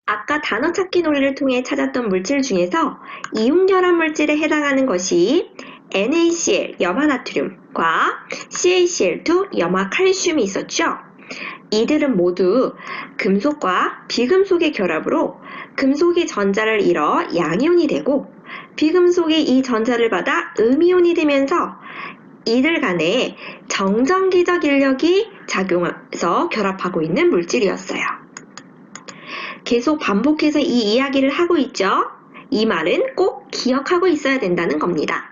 아까 단어 찾기 놀이를 통해 찾았던 물질 중에서 이온결합 물질에 해당하는 것이 NaCl, 염화나트륨과 CaCl2, 염화칼슘이 있었죠. 이들은 모두 금속과 비금속의 결합으로 금속이 전자를 잃어 양이온이 되고 비금속이 이 전자를 받아 음이온이 되면서 이들 간에 정전기적 인력이 작용해서 결합하고 있는 물질이었어요. 계속 반복해서 이 이야기를 하고 있죠. 이 말은 꼭 기억하고 있어야 된다는 겁니다.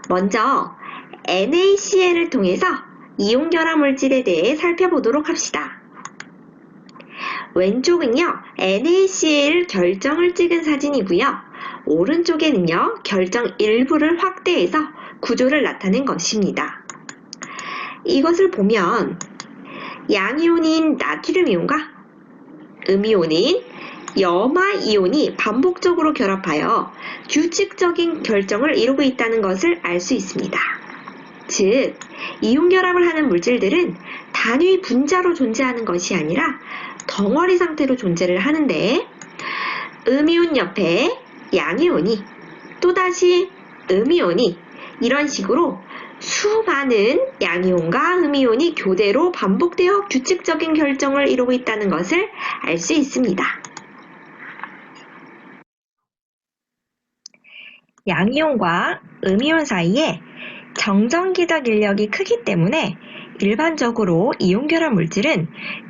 먼저 NaCl을 통해서 이온결합 물질에 대해 살펴보도록 합시다. 왼쪽은요, NaCl 결정을 찍은 사진이고요. 오른쪽에는요, 결정 일부를 확대해서 구조를 나타낸 것입니다. 이것을 보면 양이온인 나트륨이온과 음이온인 염화이온이 반복적으로 결합하여 규칙적인 결정을 이루고 있다는 것을 알 수 있습니다. 즉, 이온 결합을 하는 물질들은 단위 분자로 존재하는 것이 아니라 덩어리 상태로 존재를 하는데 음이온 옆에 양이온이 또다시 음이온이 이런 식으로 수많은 양이온과 음이온이 교대로 반복되어 규칙적인 결정을 이루고 있다는 것을 알 수 있습니다. 양이온과 음이온 사이에 정전기적 인력이 크기 때문에 일반적으로 이온결합 물질은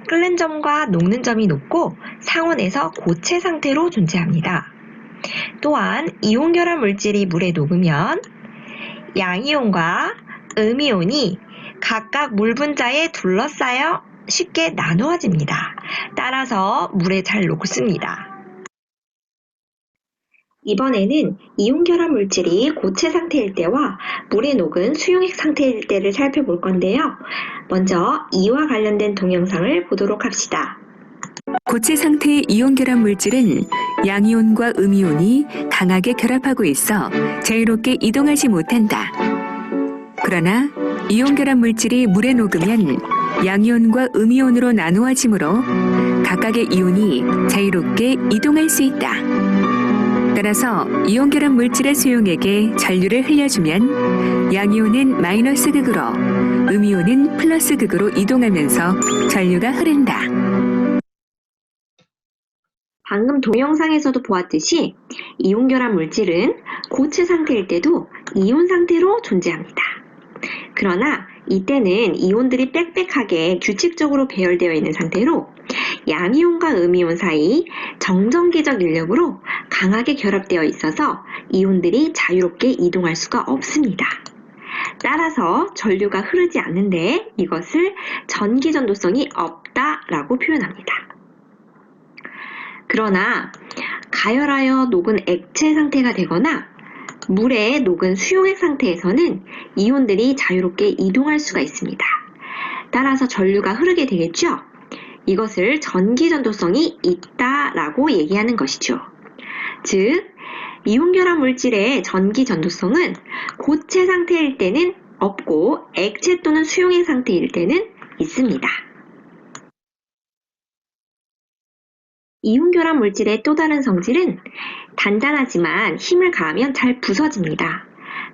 끓는 점과 녹는 점이 높고 상온에서 고체 상태로 존재합니다. 또한 이온결합 물질이 물에 녹으면 양이온과 음이온이 각각 물 분자에 둘러싸여 쉽게 나누어집니다. 따라서 물에 잘 녹습니다. 이번에는 이온결합 물질이 고체 상태일 때와 물에 녹은 수용액 상태일 때를 살펴볼 건데요. 먼저 이와 관련된 동영상을 보도록 합시다. 고체 상태의 이온결합 물질은 양이온과 음이온이 강하게 결합하고 있어 자유롭게 이동하지 못한다. 그러나 이온결합 물질이 물에 녹으면 양이온과 음이온으로 나누어지므로 각각의 이온이 자유롭게 이동할 수 있다. 따라서 이온결합 물질의 수용액에 전류를 흘려주면 양이온은 마이너스 극으로 음이온은 플러스 극으로 이동하면서 전류가 흐른다. 방금 동영상에서도 보았듯이 이온결합 물질은 고체 상태일 때도 이온 상태로 존재합니다. 그러나 이때는 이온들이 빽빽하게 규칙적으로 배열되어 있는 상태로 양이온과 음이온 사이 정전기적 인력으로 강하게 결합되어 있어서 이온들이 자유롭게 이동할 수가 없습니다. 따라서 전류가 흐르지 않는데 이것을 전기전도성이 없다라고 표현합니다. 그러나 가열하여 녹은 액체 상태가 되거나 물에 녹은 수용액 상태에서는 이온들이 자유롭게 이동할 수가 있습니다. 따라서 전류가 흐르게 되겠죠? 이것을 전기전도성이 있다라고 얘기하는 것이죠. 즉, 이온결합 물질의 전기전도성은 고체 상태일 때는 없고 액체 또는 수용액 상태일 때는 있습니다. 이온결합 물질의 또 다른 성질은 단단하지만 힘을 가하면 잘 부서집니다.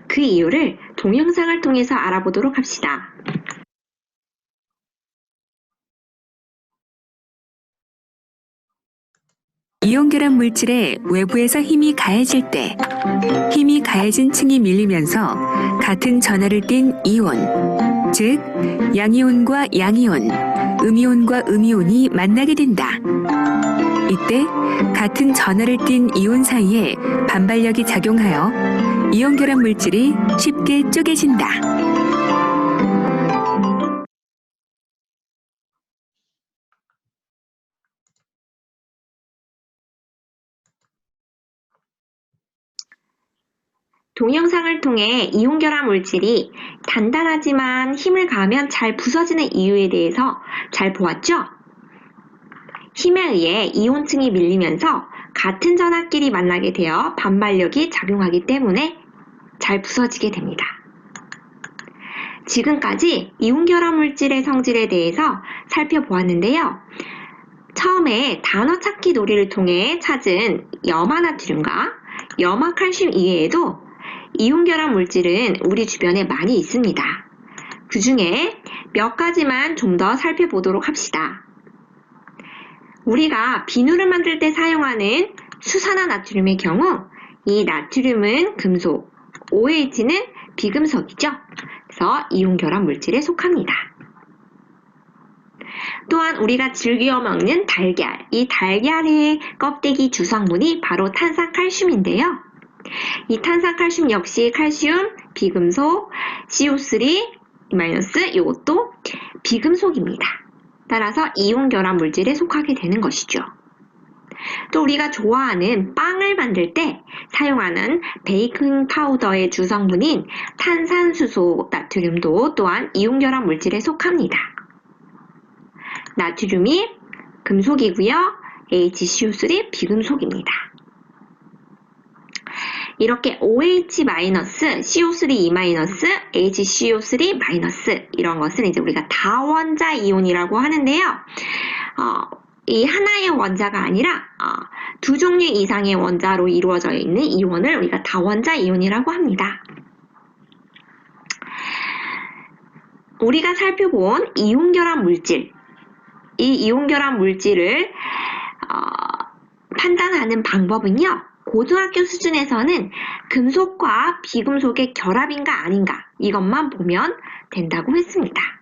그 이유를 동영상을 통해서 알아보도록 합시다. 이온결합 물질의 외부에서 힘이 가해질 때 힘이 가해진 층이 밀리면서 같은 전하를 띤 이온, 즉 양이온과 양이온, 음이온과 음이온이 만나게 된다. 이때 같은 전하를 띤 이온 사이에 반발력이 작용하여 이온결합 물질이 쉽게 쪼개진다. 동영상을 통해 이온결합 물질이 단단하지만 힘을 가하면 잘 부서지는 이유에 대해서 잘 보았죠? 힘에 의해 이온층이 밀리면서 같은 전하끼리 만나게 되어 반발력이 작용하기 때문에 잘 부서지게 됩니다. 지금까지 이온결합 물질의 성질에 대해서 살펴보았는데요. 처음에 단어 찾기 놀이를 통해 찾은 염화나트륨과 염화칼슘 이외에도 이온결합 물질은 우리 주변에 많이 있습니다. 그 중에 몇 가지만 좀 더 살펴보도록 합시다. 우리가 비누를 만들 때 사용하는 수산화나트륨의 경우 이 나트륨은 금속, OH는 비금속이죠. 그래서 이온결합 물질에 속합니다. 또한 우리가 즐겨 먹는 달걀, 이 달걀의 껍데기 주성분이 바로 탄산칼슘인데요. 이 탄산칼슘 역시 칼슘, 비금속, CO3- 이것도 비금속입니다. 따라서 이온결합 물질에 속하게 되는 것이죠. 또 우리가 좋아하는 빵을 만들 때 사용하는 베이킹 파우더의 주성분인 탄산수소 나트륨도 또한 이온결합 물질에 속합니다. 나트륨이 금속이고요. HCO3 비금속입니다. 이렇게 OH-, CO3-, HCO3- 이런 것은 이제 우리가 다원자 이온이라고 하는데요. 이 하나의 원자가 아니라 두 종류 이상의 원자로 이루어져 있는 이온을 우리가 다원자 이온이라고 합니다. 우리가 살펴본 이온결합 물질, 이 이온결합 물질을 판단하는 방법은요. 고등학교 수준에서는 금속과 비금속의 결합인가 아닌가 이것만 보면 된다고 했습니다.